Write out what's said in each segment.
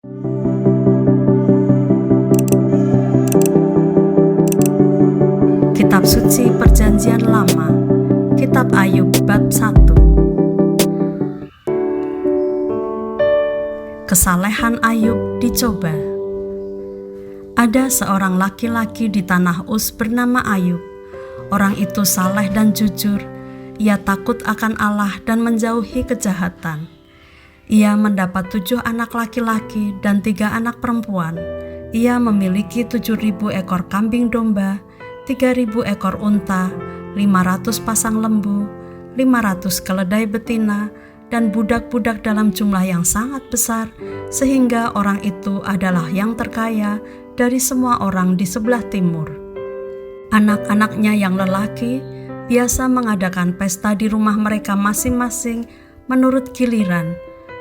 Kitab Suci Perjanjian Lama, Kitab Ayub bab 1. Kesalehan Ayub dicoba. Ada seorang laki-laki di tanah Uz bernama Ayub. Orang itu saleh dan jujur. Ia takut akan Allah dan menjauhi kejahatan. Ia mendapat 7 anak laki-laki dan 3 anak perempuan. Ia memiliki 7.000 ekor kambing domba, 3.000 ekor unta, 500 pasang lembu, 500 keledai betina, dan budak-budak dalam jumlah yang sangat besar, sehingga orang itu adalah yang terkaya dari semua orang di sebelah timur. Anak-anaknya yang lelaki biasa mengadakan pesta di rumah mereka masing-masing menurut giliran,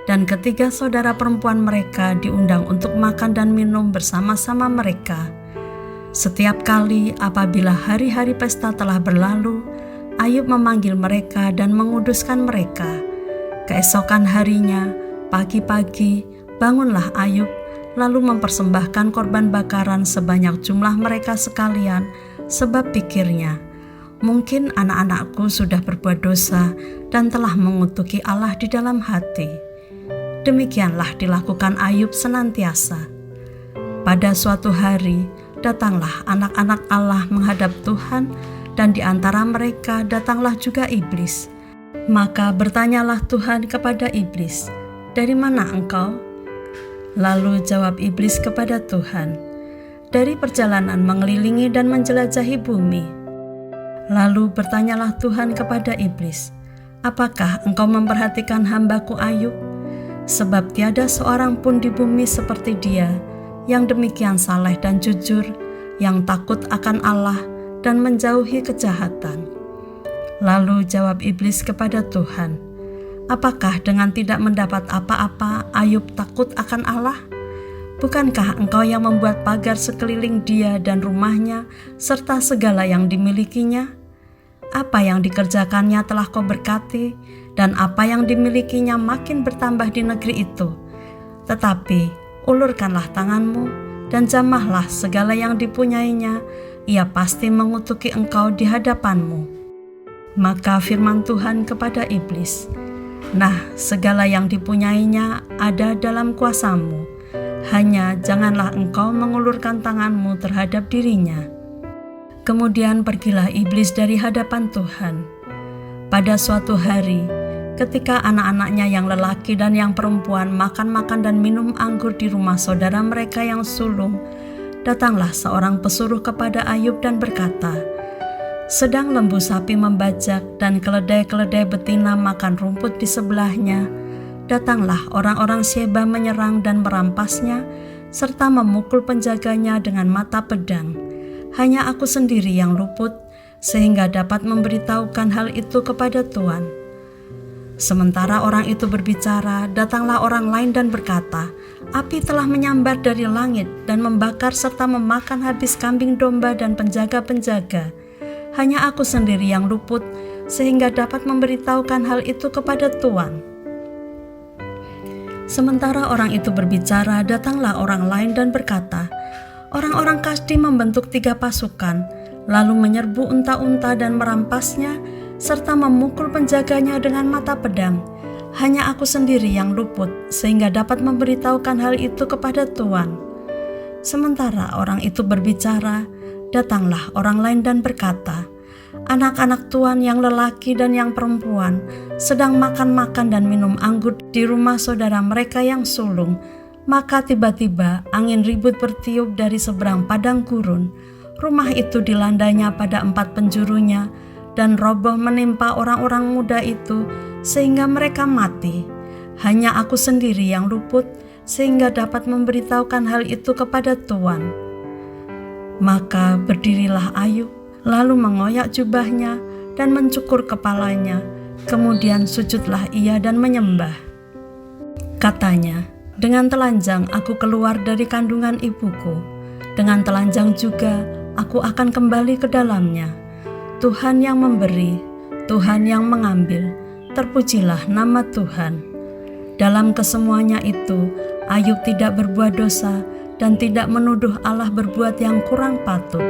dan ketiga saudara perempuan mereka diundang untuk makan dan minum bersama-sama mereka. Setiap kali apabila hari-hari pesta telah berlalu, Ayub memanggil mereka dan menguduskan mereka. Keesokan harinya, pagi-pagi, bangunlah Ayub, lalu mempersembahkan korban bakaran sebanyak jumlah mereka sekalian, sebab pikirnya, mungkin anak-anakku sudah berbuat dosa dan telah mengutuki Allah di dalam hati. Demikianlah dilakukan Ayub senantiasa. Pada suatu hari, datanglah anak-anak Allah menghadap Tuhan, dan di antara mereka datanglah juga iblis. Maka bertanyalah Tuhan kepada iblis, "Dari mana engkau?" Lalu jawab iblis kepada Tuhan, "Dari perjalanan mengelilingi dan menjelajahi bumi." Lalu bertanyalah Tuhan kepada iblis, "Apakah engkau memperhatikan hambaku Ayub? Sebab tiada seorang pun di bumi seperti dia, yang demikian saleh dan jujur, yang takut akan Allah dan menjauhi kejahatan." Lalu jawab iblis kepada Tuhan, "Apakah dengan tidak mendapat apa-apa Ayub takut akan Allah? Bukankah engkau yang membuat pagar sekeliling dia dan rumahnya, serta segala yang dimilikinya? Apa yang dikerjakannya telah kau berkati, dan apa yang dimilikinya makin bertambah di negeri itu. Tetapi ulurkanlah tanganmu dan jamahlah segala yang dipunyainya, ia pasti mengutuki engkau di hadapanmu." Maka firman Tuhan kepada iblis, "Nah, segala yang dipunyainya ada dalam kuasamu, hanya janganlah engkau mengulurkan tanganmu terhadap dirinya." Kemudian pergilah iblis dari hadapan Tuhan. Pada suatu hari, ketika anak-anaknya yang lelaki dan yang perempuan makan-makan dan minum anggur di rumah saudara mereka yang sulung, datanglah seorang pesuruh kepada Ayub dan berkata, "Sedang lembu sapi membajak dan keledai-keledai betina makan rumput di sebelahnya, datanglah orang-orang Sheba menyerang dan merampasnya, serta memukul penjaganya dengan mata pedang. Hanya aku sendiri yang luput, sehingga dapat memberitahukan hal itu kepada Tuan." Sementara orang itu berbicara, datanglah orang lain dan berkata, "Api telah menyambar dari langit dan membakar serta memakan habis kambing domba dan penjaga-penjaga. Hanya aku sendiri yang luput, sehingga dapat memberitahukan hal itu kepada Tuan." Sementara orang itu berbicara, datanglah orang lain dan berkata, "Orang-orang Kasdi membentuk 3 pasukan, lalu menyerbu unta-unta dan merampasnya, serta memukul penjaganya dengan mata pedang. Hanya aku sendiri yang luput, sehingga dapat memberitahukan hal itu kepada Tuan." Sementara orang itu berbicara, datanglah orang lain dan berkata, "Anak-anak Tuan yang lelaki dan yang perempuan sedang makan-makan dan minum anggur di rumah saudara mereka yang sulung. Maka tiba-tiba angin ribut bertiup dari seberang padang gurun. Rumah itu dilandanya pada 4 penjurunya, dan roboh menimpa orang-orang muda itu, sehingga mereka mati. Hanya aku sendiri yang luput, sehingga dapat memberitahukan hal itu kepada Tuan." Maka berdirilah Ayub, lalu mengoyak jubahnya dan mencukur kepalanya. Kemudian sujudlah ia dan menyembah. Katanya, "Dengan telanjang aku keluar dari kandungan ibuku. Dengan telanjang juga aku akan kembali ke dalamnya. Tuhan yang memberi, Tuhan yang mengambil, terpujilah nama Tuhan." Dalam kesemuanya itu, Ayub tidak berbuat dosa dan tidak menuduh Allah berbuat yang kurang patut.